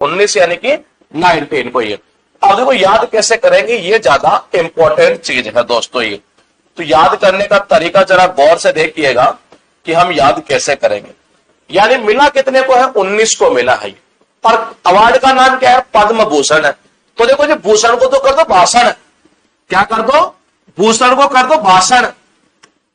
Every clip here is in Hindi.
19 यानी कि 19 को ये। अब देखो याद कैसे करेंगे, ये ज्यादा इंपॉर्टेंट चीज है दोस्तों ये। तो याद करने का तरीका जरा गौर से देखिएगा कि हम याद कैसे करेंगे। यानी मिला कितने को है, 19 को मिला है। और अवार्ड का नाम क्या है, पद्म भूषण है। तो देखो जी भूषण को तो कर दो भाषण, क्या कर दो, भूषण को कर दो भाषण।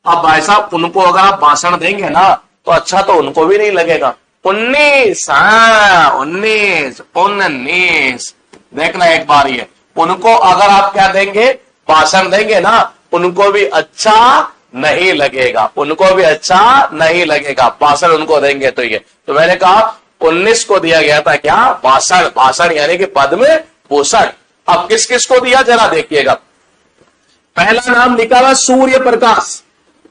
अब भाई साहब उनको अगर आप भाषण देंगे ना तो अच्छा तो उनको भी नहीं लगेगा। 19, हाँ 19, 19 देखना एक बार ये, उनको अगर आप क्या देंगे, भाषण देंगे ना, उनको भी अच्छा नहीं लगेगा, उनको भी अच्छा नहीं लगेगा, भाषण उनको देंगे तो ये। तो मैंने कहा 19 को दिया गया था क्या, भाषण, भाषण यानी कि पद्म भूषण। अब किस किस को दिया जरा देखिएगा। पहला नाम लिखा हुआ सूर्य प्रकाश,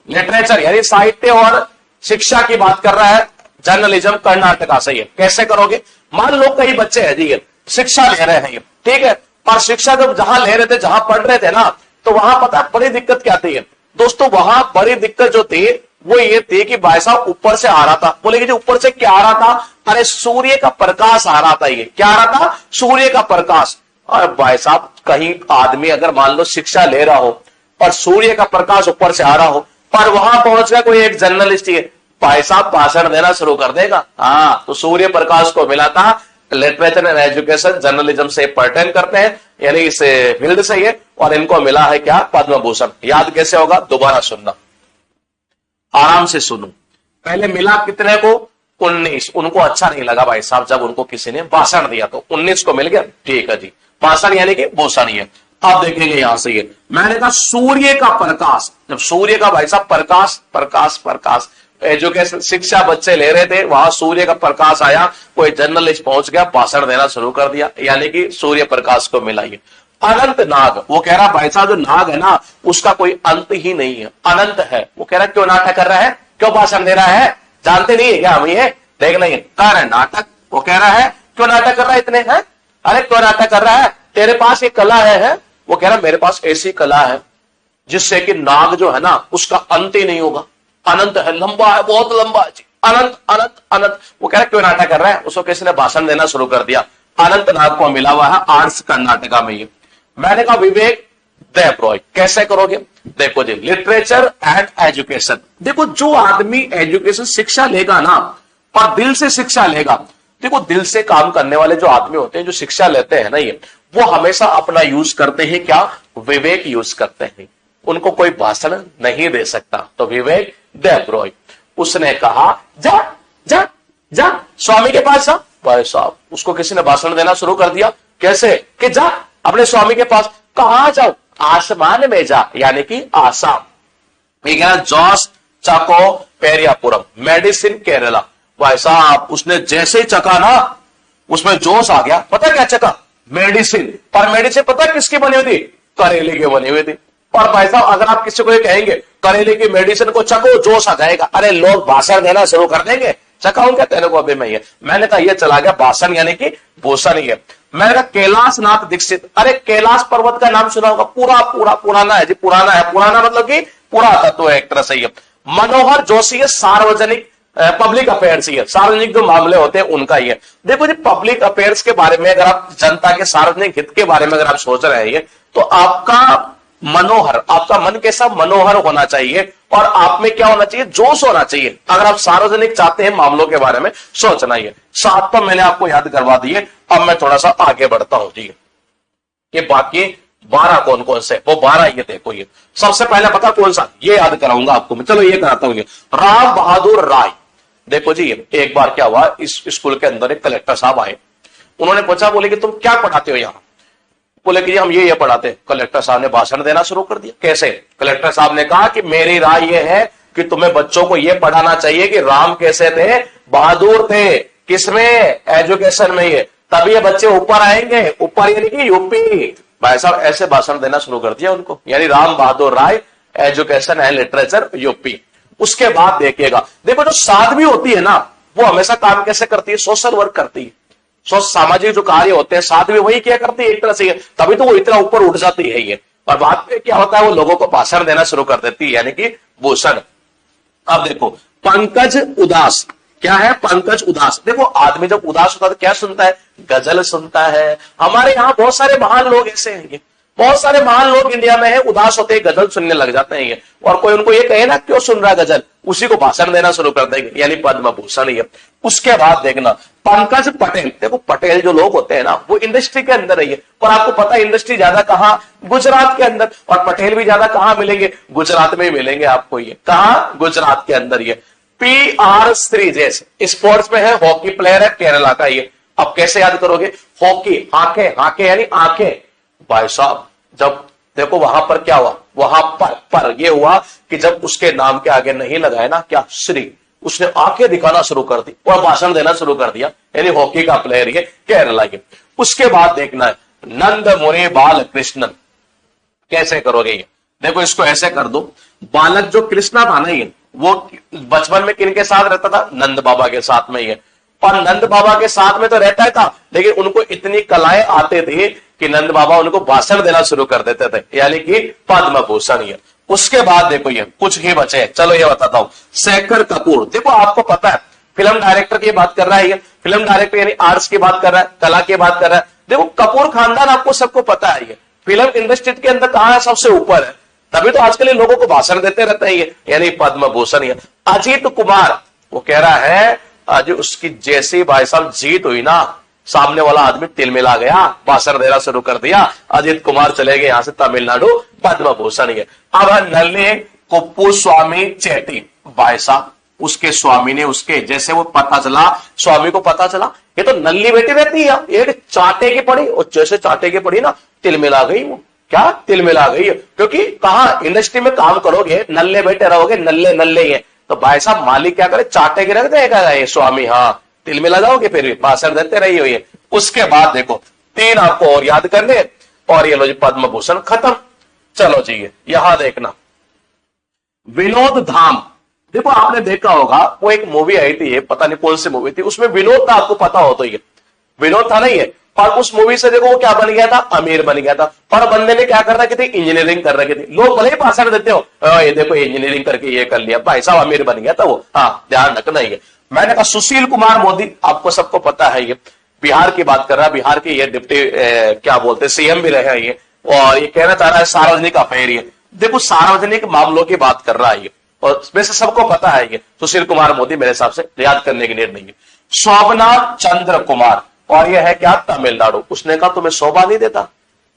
लिटरेचर यानी साहित्य और शिक्षा की बात कर रहा है, जर्नलिज्म कर्नाटका से। ये कैसे करोगे, मान लो कई बच्चे हैं जी ये शिक्षा ले रहे हैं ये, ठीक है, पर शिक्षा जब जहां ले रहे थे, जहां पढ़ रहे थे ना, तो वहां पता बड़ी दिक्कत क्या थी दोस्तों, वहां बड़ी दिक्कत जो थी वो ये थी कि भाई साहब ऊपर से आ रहा था। बोलेंगे जी ऊपर से क्या आ रहा था, अरे सूर्य का प्रकाश आ रहा था। ये क्या आ रहा था, सूर्य का प्रकाश। और भाई साहब कहीं आदमी अगर मान लो शिक्षा ले रहा हो और सूर्य का प्रकाश ऊपर से आ रहा हो, पर वहां पहुंच गया कोई एक जर्नलिस्ट ही, भाई साहब भाषण देना शुरू कर देगा। हाँ, तो सूर्य प्रकाश को मिला था लिटरेचर एंड एजुकेशन, जर्नलिज्म से पर्टेन करते हैं यानी इस फील्ड से ये, और इनको मिला है क्या, पद्म भूषण। याद कैसे होगा, दोबारा सुनना, आराम से सुनो। पहले मिला कितने को, 19। उनको अच्छा नहीं लगा भाई साहब जब उनको किसी ने भाषण दिया, तो 19 को मिल गया, ठीक है जी, भाषण यानी कि भूषण ही है। अब देखेंगे यहां से ये, मैंने कहा सूर्य का प्रकाश, जब सूर्य का भाई साहब प्रकाश, प्रकाश, प्रकाश, एजुकेशन शिक्षा बच्चे ले रहे थे, वहां सूर्य का प्रकाश आया, कोई जर्नलिस्ट पहुंच गया, भाषण देना शुरू कर दिया, यानी कि सूर्य प्रकाश को मिला ये। अनंत नाग, वो कह रहा भाई साहब जो नाग है ना उसका कोई अंत ही नहीं है, अनंत है। वो कह रहा क्यों नाटक कर रहा है, क्यों भाषण दे रहा है, जानते नहीं है क्या हम ये, देख नहीं कर है नाटक। वो कह रहा है क्यों नाटक कर रहा है इतने, है अरे क्यों नाटक कर रहा है, तेरे पास ये कला है? वो कह रहा मेरे पास ऐसी कला है जिससे कि नाग जो है ना उसका अंत ही नहीं होगा, अनंत है, लंबा है, बहुत लंबा है जी, अनंत अनंत अनंत। वो कह रहा क्यों नाटक कर रहा है, उसको किसी ने भाषण देना शुरू कर दिया। अनंत नाग को मिला हुआ है आर्ट्स कर्नाटका में ये। मैंने कहा विवेक देवरॉय, कैसे करोगे, देखो जी लिटरेचर एंड एजुकेशन। देखो जो आदमी एजुकेशन शिक्षा लेगा ना और दिल से शिक्षा लेगा, देखो दिल से काम करने वाले जो आदमी होते हैं, जो शिक्षा लेते हैं ना ये, वो हमेशा अपना यूज करते हैं क्या, विवेक यूज करते हैं, उनको कोई भाषण नहीं दे सकता। तो विवेक देवरॉय उसने कहा जा जा जा स्वामी के पास जा। भाई साहब उसको किसी ने भाषण देना शुरू कर दिया, कैसे कि जा अपने स्वामी के पास। कहां जाओ, आसमान में जा, यानी कि आसाम। जॉस चाको पेरियापुरम, मेडिसिन केरला। भाई साहब उसने जैसे ही चका ना उसमें जोश आ गया, पता क्या चका, मेडिसिन। पर मेडिसिन पता किसकी बनी हुई थी, करेले की बनी हुई थी। और भाई साहब अगर आप किसी को ये कहेंगे करेले की मेडिसिन को चको, जोश आ जाएगा, अरे लोग भाषण देना शुरू कर देंगे, चकाऊं क्या तेरे को अभी मैं ये। मैंने कहा ये चला गया भाषण यानी कि भूषण ही है। मैंने कहा कैलाश नाथ दीक्षित, अरे कैलाश पर्वत का नाम सुना होगा, पूरा पूरा पुराना है जी, पुराना है, पुराना मतलब कि पूरा तत्व है एक तरह से। मनोहर जोशी है, सार्वजनिक पब्लिक अफेयर्स ही है, सार्वजनिक जो मामले होते हैं उनका ही है। देखो जी पब्लिक अफेयर्स के बारे में अगर आप जनता के सार्वजनिक हित के बारे में अगर आप सोच रहे हैं तो आपका मनोहर, आपका मन कैसा मनोहर होना चाहिए और आप में क्या होना चाहिए, जोश होना चाहिए। अगर आप सार्वजनिक चाहते हैं मामलों के बारे में सोचना ही है। 7 तो मैंने आपको याद करवा दिए, अब मैं थोड़ा सा आगे बढ़ता हूं जी। ये बाकी 12 कौन कौन से, वो 12 ये देखो, ये सबसे पहले पता कौन सा, ये याद कराऊंगा आपको मैं, चलो ये कराता हूं। राम बहादुर राय, देखो जी एक बार क्या हुआ, इस स्कूल के अंदर एक कलेक्टर साहब आए, उन्होंने पूछा, बोले कि तुम क्या पढ़ाते हो यहाँ, बोले कि हम ये पढ़ाते। कलेक्टर साहब ने भाषण देना शुरू कर दिया। कैसे, कलेक्टर साहब ने कहा कि मेरी राय ये है कि तुम्हें बच्चों को ये पढ़ाना चाहिए कि राम कैसे थे, बहादुर थे, किसमें, एजुकेशन में, ये तभी ये बच्चे ऊपर आएंगे, ऊपर यानी कि यूपी। भाई साहब ऐसे भाषण देना शुरू कर दिया उनको, यानी राम बहादुर राय, एजुकेशन एंड लिटरेचर यूपी। उसके बाद देखिएगा, देखो जो साध्वी होती है ना वो हमेशा काम कैसे करती है, सोशल वर्क करती है, सामाजिक जो कार्य होते हैं साध्वी वही क्या करती है एक तरह से, तभी तो वो इतना ऊपर उठ जाती है ये। और बाद में क्या होता है, वो लोगों को भाषण देना शुरू कर देती है, यानी कि भूषण। अब देखो पंकज उदास, क्या है? पंकज उदास। देखो आदमी जब उदास होता है तो क्या सुनता है? गजल सुनता है। हमारे यहाँ बहुत सारे महान लोग ऐसे हैं, बहुत सारे महान लोग इंडिया में हैं, उदास होते हैं गजल सुनने लग जाते हैं ये। और कोई उनको ये कहे ना क्यों सुन रहा है गजल, उसी को भाषण देना शुरू कर देंगे, यानी पद्म भूषण ये। उसके बाद देखना पंकज पटेल। देखो पटेल जो लोग होते हैं ना वो इंडस्ट्री के अंदर है, पर आपको पता है इंडस्ट्री ज्यादा कहां? गुजरात के अंदर। और पटेल भी ज्यादा कहां मिलेंगे? गुजरात में ही मिलेंगे आपको ये। कहां? गुजरात के अंदर ये। PR श्रीजेश स्पोर्ट्स में है, हॉकी प्लेयर है, केरला का ये। अब कैसे याद करोगे? हॉकी, आंखें, आंखें यानी आंखें। भाई साहब जब देखो वहां पर क्या हुआ, वहां पर ये हुआ कि जब उसके नाम के आगे नहीं लगाया ना क्या श्री, उसने आंखें दिखाना शुरू कर दी और भाषण देना शुरू कर दिया, यानी हॉकी का प्लेयर ये, केरला के। उसके बाद देखना है नंद मुनि बाल कृष्णन। कैसे करोगे ये? देखो इसको ऐसे कर दो, बालक जो कृष्णा था ना ये, वो बचपन में किनके साथ रहता था? नंद बाबा के साथ में ये। और नंद बाबा के साथ में तो रहता था, लेकिन उनको इतनी कलाएं आते थे कि नंद बाबा उनको भाषण देना शुरू कर देते थे, यानी कि पद्म भूषण ये। उसके बाद देखो ये कुछ ही बचे, चलो ये बताता हूं। शेखर कपूर। देखो आपको पता है फिल्म डायरेक्टर की बात कर रहा है ये, फिल्म डायरेक्टर यानी आर्ट्स की बात कर रहा है, कला की बात कर रहा है। देखो कपूर खानदान आपको सबको पता है ये फिल्म इंडस्ट्री के अंदर कहां है? सबसे ऊपर है, तभी तो आजकल लोगों को भाषण देते रहते हैं ये, यानी पद्म भूषण ये। अजीत कुमार, वो कह रहा है आज उसकी जैसी भाई साहब जीत हुई ना, सामने वाला आदमी तिलमिला गया, भाषण देना शुरू कर दिया, अजीत कुमार चले गए यहां से तमिलनाडु, पद्म भूषण ये। अब नल्ले कुप्पू स्वामी चेटी। भाई साहब उसके स्वामी ने उसके जैसे वो पता चला, स्वामी को पता चला ये तो नल्ली बेटी रहती है, ये चाटे की पड़ी, और जैसे चाटे की पड़ी ना तिलमिला गई वो। क्या तिलमिला गई? क्योंकि कहा इंडस्ट्री में काम करोगे, नल्ले बेटे रहोगे, नल्ले नल्ले ये, तो भाई साहब मालिक क्या करे? चाटे के रख देगा ये स्वामी। हाँ तिलमिला जाओगे, फिर भी भाषण देते रही हो ये। उसके बाद देखो 3 आपको और याद करने, और ये लो जी पद्म भूषण खत्म। चलो जी यहां देखना विनोद धाम। देखो आपने देखा होगा वो एक मूवी आई थी, ये पता नहीं कौन सी मूवी थी, उसमें विनोद था, आपको पता हो तो ये विनोद था नहीं है। और उस मूवी से देखो वो क्या बन गया था? अमीर बन गया था। और बंदे ने क्या कर रखी थी? इंजीनियरिंग कर रखी थी। लोग भले ही भाषण देते हो ये देखो इंजीनियरिंग करके ये कर लिया, भाई साहब अमीर बन गया था वो। हाँ ध्यान रखना ये। मैंने कहा सुशील कुमार मोदी, आपको सबको पता है ये बिहार की बात कर रहा है, बिहार के ये डिप्टी क्या बोलते हैं CM भी रहे हैं ये, और ये कहना चाह रहा है सार्वजनिक अफेयर ये। देखो सार्वजनिक मामलों की बात कर रहा है ये, और वैसे सबको पता है ये सुशील कुमार मोदी मेरे हिसाब से याद करने की नीड नहीं है। शोभना चंद्र कुमार, और यह है क्या? तमिलनाडु। उसने कहा तुम्हें शोभा नहीं देता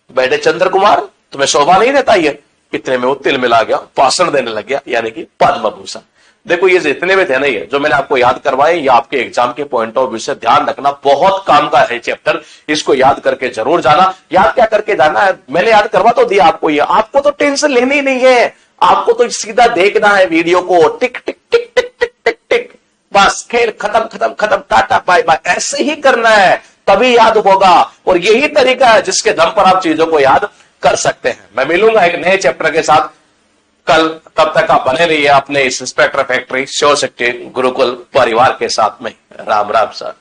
बेटे चंद्र कुमार, तुम्हें शोभा नहीं देता ये। इतने में वो तिल मिला गया, भाषण देने लग गया, यानी कि पद्म भूषण। देखो ये जितने में थे ना ये जो मैंने आपको याद करवाए, ये आपके एग्जाम के पॉइंट ऑफ व्यू से ध्यान रखना, बहुत काम का है चैप्टर, इसको याद करके जरूर जाना। याद क्या करके जाना है? मैंने याद करवा तो दिया आपको ये, आपको तो टेंशन लेनी ही नहीं है, आपको तो सीधा देखना है वीडियो को, टिक टिक टिक टिक टिक टिक टिक, बस खेल खत्म खत्म खत्म, टाटा बाय बाय, ऐसे ही करना है, तभी याद होगा। और यही तरीका है जिसके दम पर आप चीजों को याद कर सकते हैं। मैं मिलूंगा एक नए चैप्टर के साथ कल, तब तक आप बने रहिए अपने इस इंस्पेक्टर फैक्ट्री शिव शक्ति गुरुकुल परिवार के साथ में। राम राम सर।